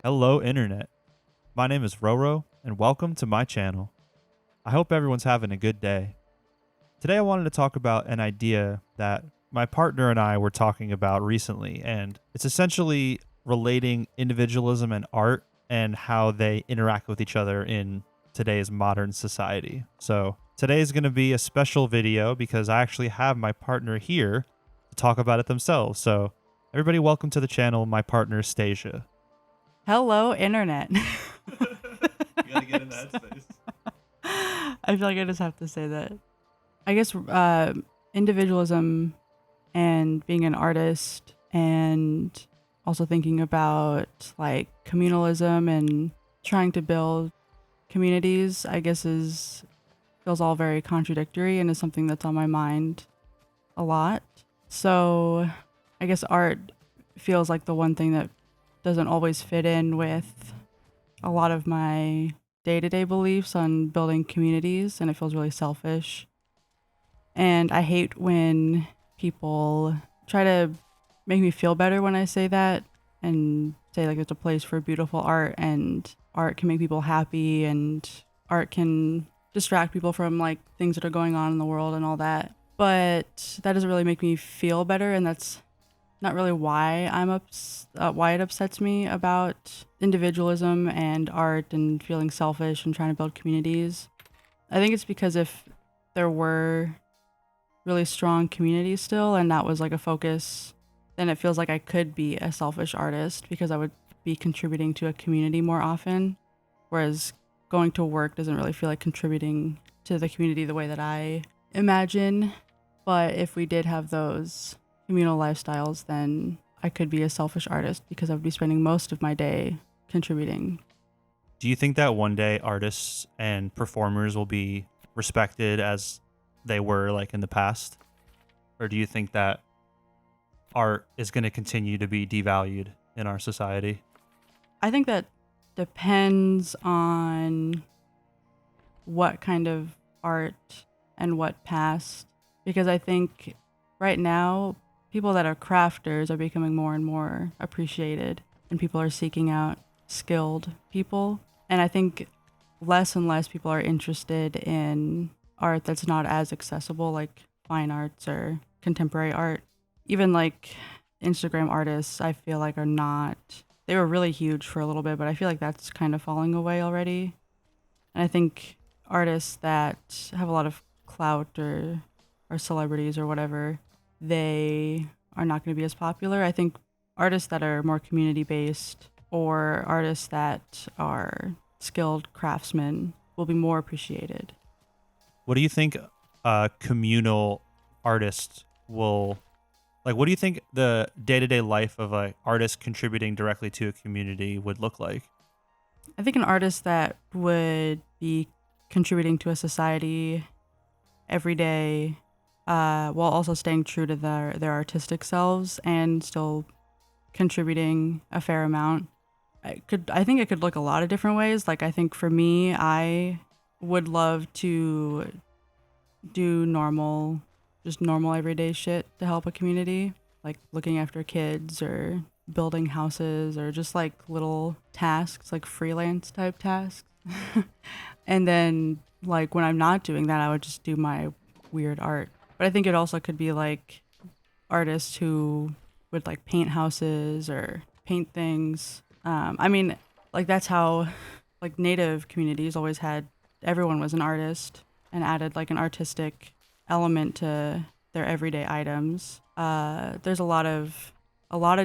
Hello, Internet. My name is Roro, and welcome to my channel. I hope everyone's having a good day. Today, I wanted to talk about an idea that my partner and I were talking about recently, and it's essentially relating individualism and art and how they interact with each other in today's modern society. So, today is going to be a special video because I actually have my partner here to talk about it themselves. So, everybody, welcome to the channel, my partner, Stasia. Hello, internet. You gotta get in that space. I feel like I just have to say that. I guess individualism and being an artist and also thinking about like communalism and trying to build communities, I guess is feels all very contradictory and is something that's on my mind a lot. So, I guess art feels like the one thing that doesn't always fit in with a lot of my day to day beliefs on building communities, and it feels really selfish. And I hate when people try to make me feel better when I say that and say, like, there's a place for beautiful art, and art can make people happy, and art can distract people from like things that are going on in the world and all that. But that doesn't really make me feel better, and that's not really why why it upsets me about individualism and art and feeling selfish and trying to build communities. I think it's because if there were really strong communities still and that was like a focus, then it feels like I could be a selfish artist because I would be contributing to a community more often. Whereas going to work doesn't really feel like contributing to the community the way that I imagine. But if we did have those communal lifestyles, then I could be a selfish artist because I would be spending most of my day contributing. Do you think that one day artists and performers will be respected as they were like in the past? Or do you think that art is going to continue to be devalued in our society? I think that depends on what kind of art and what past. Because I think right now, people that are crafters are becoming more and more appreciated, and people are seeking out skilled people. And I think less and less people are interested in art that's not as accessible, like fine arts or contemporary art. Even like Instagram artists, I feel like are not, they were really huge for a little bit, but I feel like that's kind of falling away already. And I think artists that have a lot of clout or celebrities or whatever, they are not going to be as popular. I think artists that are more community based or artists that are skilled craftsmen will be more appreciated. What do you think communal artists will like? What do you think the day to day life of an artist contributing directly to a community would look like? I think an artist that would be contributing to a society every day, while also staying true to their artistic selves and still contributing a fair amount. I think it could look a lot of different ways. Like I think for me, I would love to do normal everyday shit to help a community, like looking after kids or building houses or just like little tasks, like freelance type tasks. And then like when I'm not doing that, I would just do my weird art. But I think it also could be like artists who would like paint houses or paint things. I mean, like that's how like native communities always had, everyone was an artist and added like an artistic element to their everyday items. There's a lot of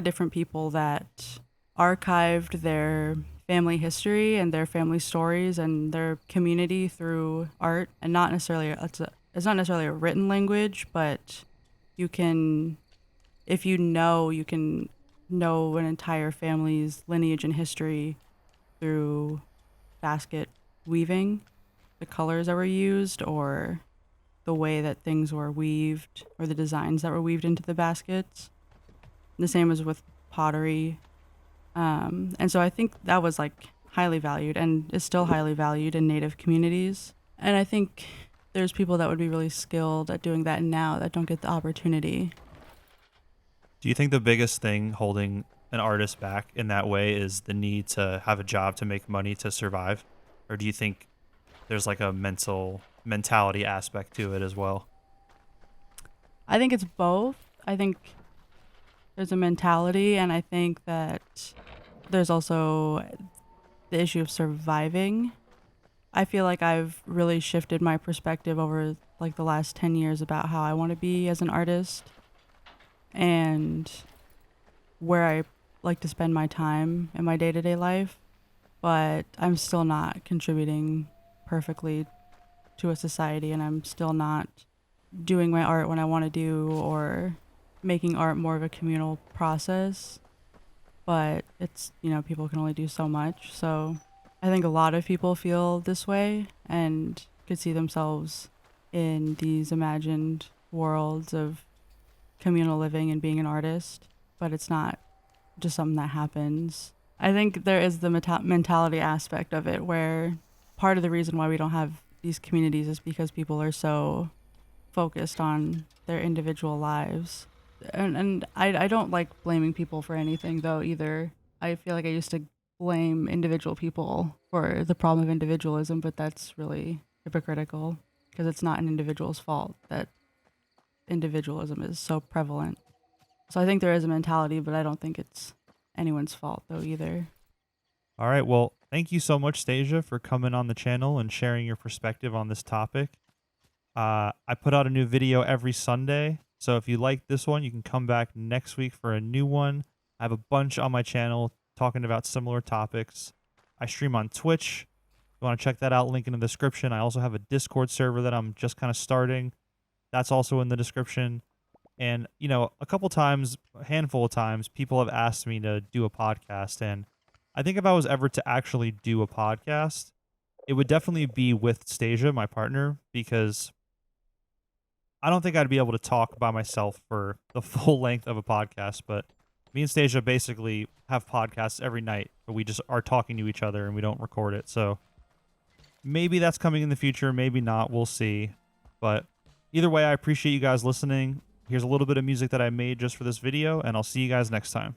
different people that archived their family history and their family stories and their community through art, and not necessarily it's not necessarily a written language, but you can, if you can know an entire family's lineage and history through basket weaving, the colors that were used or the way that things were weaved or the designs that were weaved into the baskets. The same as with pottery. And so I think that was like highly valued and is still highly valued in native communities. And I think there's people that would be really skilled at doing that now that don't get the opportunity. Do you think the biggest thing holding an artist back in that way is the need to have a job to make money to survive? Or do you think there's like a mentality aspect to it as well? I think it's both. I think there's a mentality, and I think that there's also the issue of surviving. I feel like I've really shifted my perspective over like the last 10 years about how I want to be as an artist and where I like to spend my time in my day-to-day life, but I'm still not contributing perfectly to a society, and I'm still not doing my art when I want to do, or making art more of a communal process. But it's, people can only do so much. So I think a lot of people feel this way and could see themselves in these imagined worlds of communal living and being an artist, but it's not just something that happens. I think there is the mentality aspect of it, where part of the reason why we don't have these communities is because people are so focused on their individual lives. And I don't like blaming people for anything, though, either. I feel like I used to blame individual people for the problem of individualism, but that's really hypocritical, because it's not an individual's fault that individualism is so prevalent. So I think there is a mentality, but I don't think it's anyone's fault, though, either. All right. Well, thank you so much, Stasia, for coming on the channel and sharing your perspective on this topic. I put out a new video every Sunday, so if you like this one, you can come back next week for a new one. I have a bunch on my channel talking about similar topics. I stream on Twitch. If you want to check that out, link in the description. I also have a Discord server that I'm just kind of starting. That's also in the description. And, a handful of times, people have asked me to do a podcast. And I think if I was ever to actually do a podcast, it would definitely be with Stasia, my partner, because I don't think I'd be able to talk by myself for the full length of a podcast. But me and Stasia basically have podcasts every night, but we just are talking to each other and we don't record it. So maybe that's coming in the future. Maybe not. We'll see. But either way, I appreciate you guys listening. Here's a little bit of music that I made just for this video, and I'll see you guys next time.